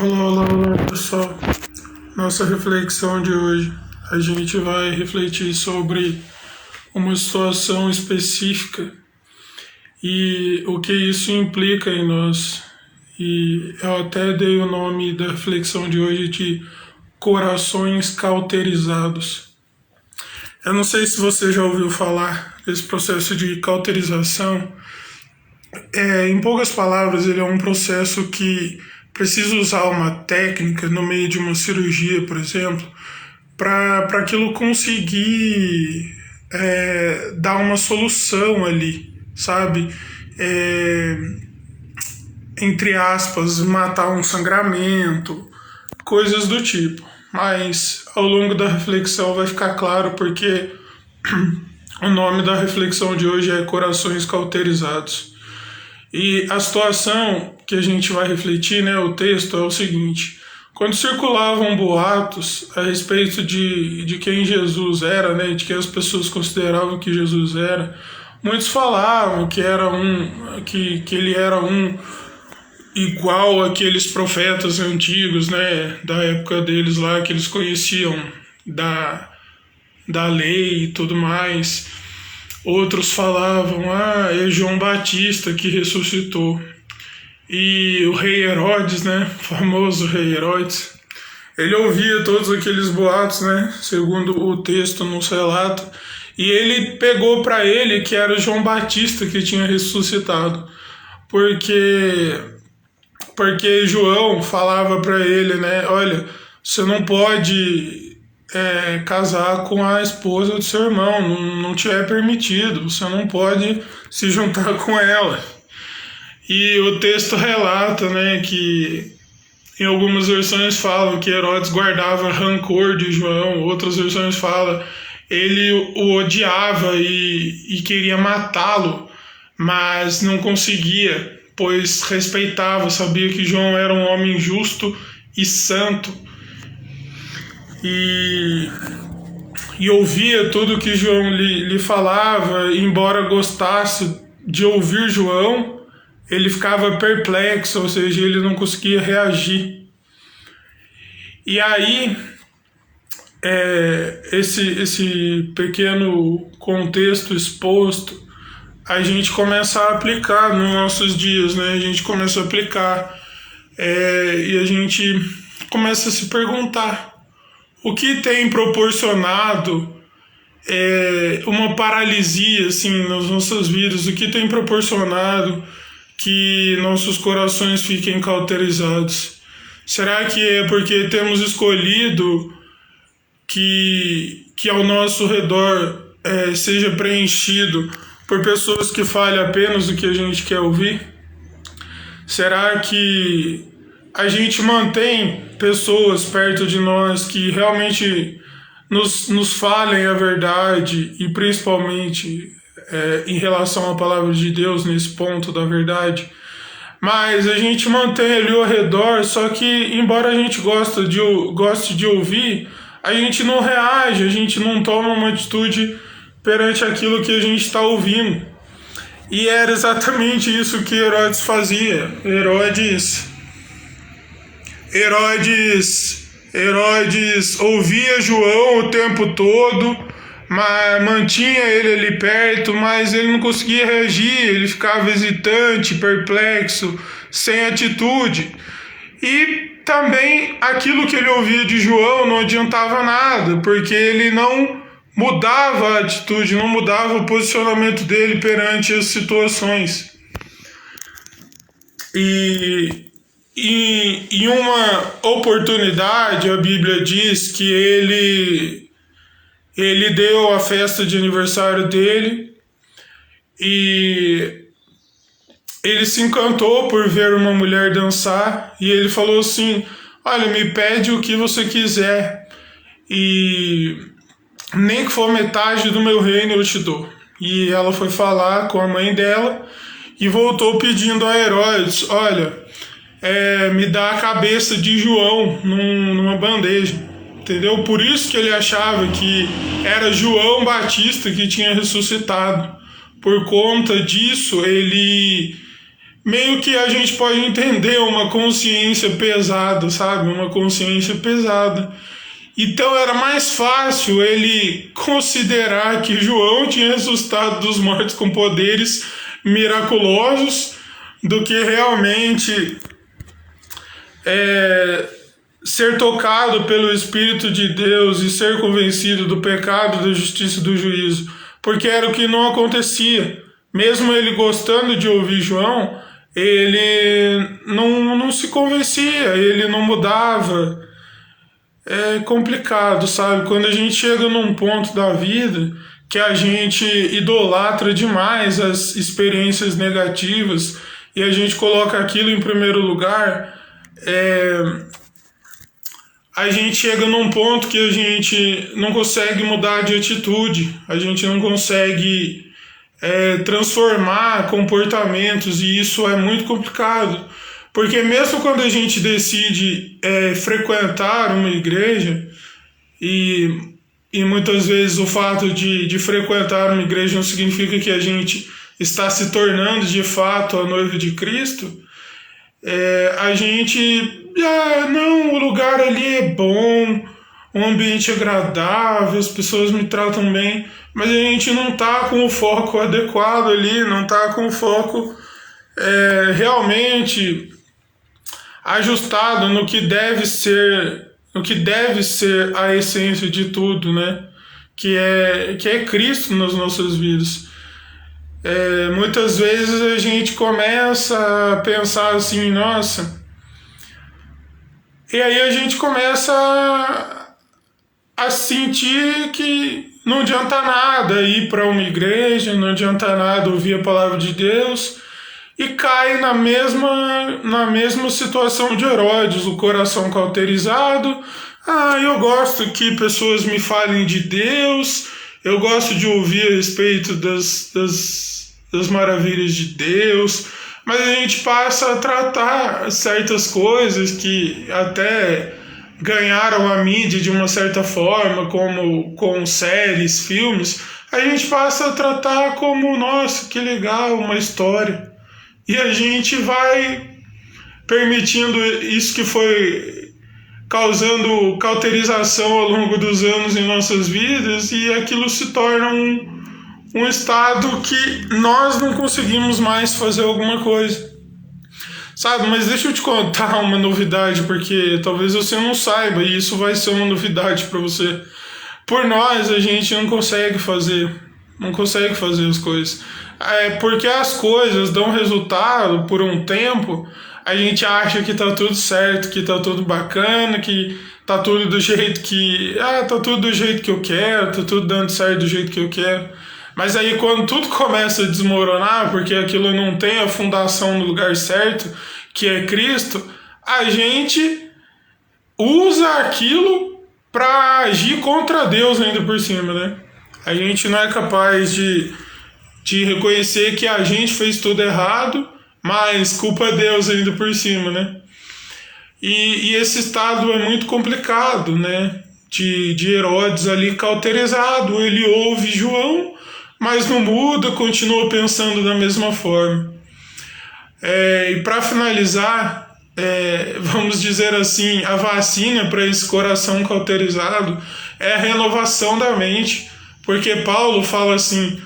Olá, olá, olá, pessoal. Nossa reflexão de hoje, a gente vai refletir sobre uma situação específica e o que isso implica em nós. E eu até dei o nome da reflexão de hoje de corações cauterizados. Eu não sei se você já ouviu falar desse processo de cauterização. Em poucas palavras, ele é um processo que precisa usar uma técnica no meio de uma cirurgia, por exemplo, para aquilo conseguir dar uma solução ali, sabe? É, Entre aspas, matar um sangramento, coisas do tipo. Mas ao longo da reflexão vai ficar claro porque o nome da reflexão de hoje é Corações Cauterizados. E a situação que a gente vai refletir, né, o texto é o seguinte: quando circulavam boatos a respeito de quem Jesus era, né, de que as pessoas consideravam que Jesus era, muitos falavam que que ele era um igual àqueles profetas antigos, né, da época deles lá, que eles conheciam da lei e tudo mais. Outros falavam, é João Batista que ressuscitou. E o rei Herodes, né, o famoso rei Herodes, ele ouvia todos aqueles boatos, né, segundo o texto nos relata, e ele pegou para ele que era João Batista que tinha ressuscitado, porque João falava para ele, né, olha, você não pode casar com a esposa do seu irmão, não te é permitido, você não pode se juntar com ela. E o texto relata, né, que em algumas versões falam que Herodes guardava rancor de João, outras versões falam ele o odiava e queria matá-lo, mas não conseguia, pois respeitava, sabia que João era um homem justo e santo. E ouvia tudo que João lhe falava, embora gostasse de ouvir João, ele ficava perplexo, ou seja, ele não conseguia reagir. E aí, esse pequeno contexto exposto, a gente começa a aplicar nos nossos dias, né? A gente começa a aplicar e a gente começa a se perguntar: o que tem proporcionado uma paralisia assim, nas nossas vidas? O que tem proporcionado que nossos corações fiquem cauterizados? Será que é porque temos escolhido que ao nosso redor seja preenchido por pessoas que falem apenas o que a gente quer ouvir? Será que a gente mantém pessoas perto de nós que realmente nos falem a verdade e principalmente em relação à palavra de Deus nesse ponto da verdade? Mas a gente mantém ali ao redor, só que embora a gente goste de ouvir, a gente não reage, a gente não toma uma atitude perante aquilo que a gente está ouvindo. E era exatamente isso que Herodes fazia. Herodes ouvia João o tempo todo, mas mantinha ele ali perto, mas ele não conseguia reagir, ele ficava hesitante, perplexo, sem atitude. E também aquilo que ele ouvia de João não adiantava nada, porque ele não mudava a atitude, não mudava o posicionamento dele perante as situações. E em uma oportunidade, a Bíblia diz que ele deu a festa de aniversário dele e ele se encantou por ver uma mulher dançar e ele falou assim: olha, me pede o que você quiser e nem que for metade do meu reino eu te dou. E ela foi falar com a mãe dela e voltou pedindo a Herodes: olha, me dá a cabeça de João numa bandeja, entendeu? Por isso que ele achava que era João Batista que tinha ressuscitado. Por conta disso, ele meio que a gente pode entender uma consciência pesada, sabe? Uma consciência pesada. Então era mais fácil ele considerar que João tinha ressuscitado dos mortos com poderes miraculosos do que realmente ser tocado pelo Espírito de Deus e ser convencido do pecado, da justiça e do juízo, porque era o que não acontecia. Mesmo ele gostando de ouvir João, ele não se convencia, ele não mudava. É complicado, sabe? Quando a gente chega num ponto da vida que a gente idolatra demais as experiências negativas e a gente coloca aquilo em primeiro lugar, a gente chega num ponto que a gente não consegue mudar de atitude, a gente não consegue transformar comportamentos, e isso é muito complicado, porque mesmo quando a gente decide frequentar uma igreja, e muitas vezes o fato de frequentar uma igreja não significa que a gente está se tornando de fato a noiva de Cristo, a gente, não, o lugar ali é bom, um ambiente agradável, as pessoas me tratam bem, mas a gente não está com o foco adequado ali, não está com o foco realmente ajustado no que deve ser a essência de tudo, né? Que é Cristo nas nossas vidas. Muitas vezes a gente começa a pensar assim, nossa, e aí a gente começa a sentir que não adianta nada ir para uma igreja, não adianta nada ouvir a palavra de Deus, e cai na mesma situação de Herodes, o coração cauterizado. Eu gosto que pessoas me falem de Deus, eu gosto de ouvir a respeito das maravilhas de Deus, mas a gente passa a tratar certas coisas que até ganharam a mídia de uma certa forma, como com séries, filmes, a gente passa a tratar como, nossa, que legal, uma história. E a gente vai permitindo isso que foi causando cauterização ao longo dos anos em nossas vidas, e aquilo se torna um estado que nós não conseguimos mais fazer alguma coisa. Sabe, mas deixa eu te contar uma novidade, porque talvez você não saiba, e isso vai ser uma novidade para você. Por nós, a gente não consegue fazer as coisas. Porque as coisas dão resultado por um tempo, a gente acha que tá tudo certo, que tá tudo bacana, que tá tudo do jeito que... tá tudo do jeito que eu quero, tá tudo dando certo do jeito que eu quero. Mas aí quando tudo começa a desmoronar, porque aquilo não tem a fundação no lugar certo, que é Cristo, a gente usa aquilo para agir contra Deus ainda por cima, né? A gente não é capaz de reconhecer que a gente fez tudo errado, mas culpa Deus ainda por cima, né? E esse estado é muito complicado, né? De Herodes ali cauterizado, ele ouve João, mas não muda, continua pensando da mesma forma. E para finalizar, vamos dizer assim, a vacina para esse coração cauterizado é a renovação da mente, porque Paulo fala assim,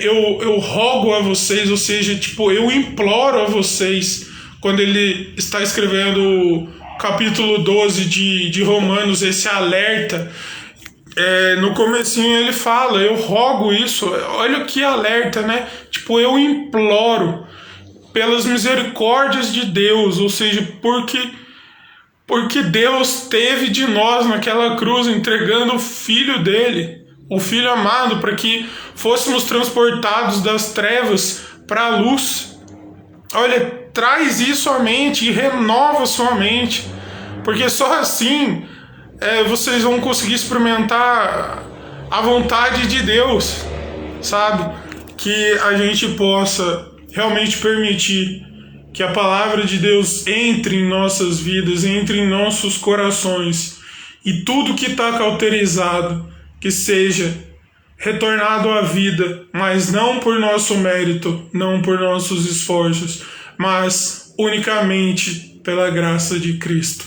eu rogo a vocês, ou seja, eu imploro a vocês, quando ele está escrevendo o capítulo 12 de Romanos, esse alerta, no comecinho ele fala, eu rogo isso, olha que alerta, né? Eu imploro pelas misericórdias de Deus, ou seja, porque Deus teve de nós naquela cruz, entregando o Filho dele, o Filho amado, para que fôssemos transportados das trevas para a luz. Olha, traz isso à mente e renova sua mente, porque só assim vocês vão conseguir experimentar a vontade de Deus, sabe? Que a gente possa realmente permitir que a palavra de Deus entre em nossas vidas, entre em nossos corações, e tudo que está cauterizado, que seja retornado à vida, mas não por nosso mérito, não por nossos esforços, mas unicamente pela graça de Cristo.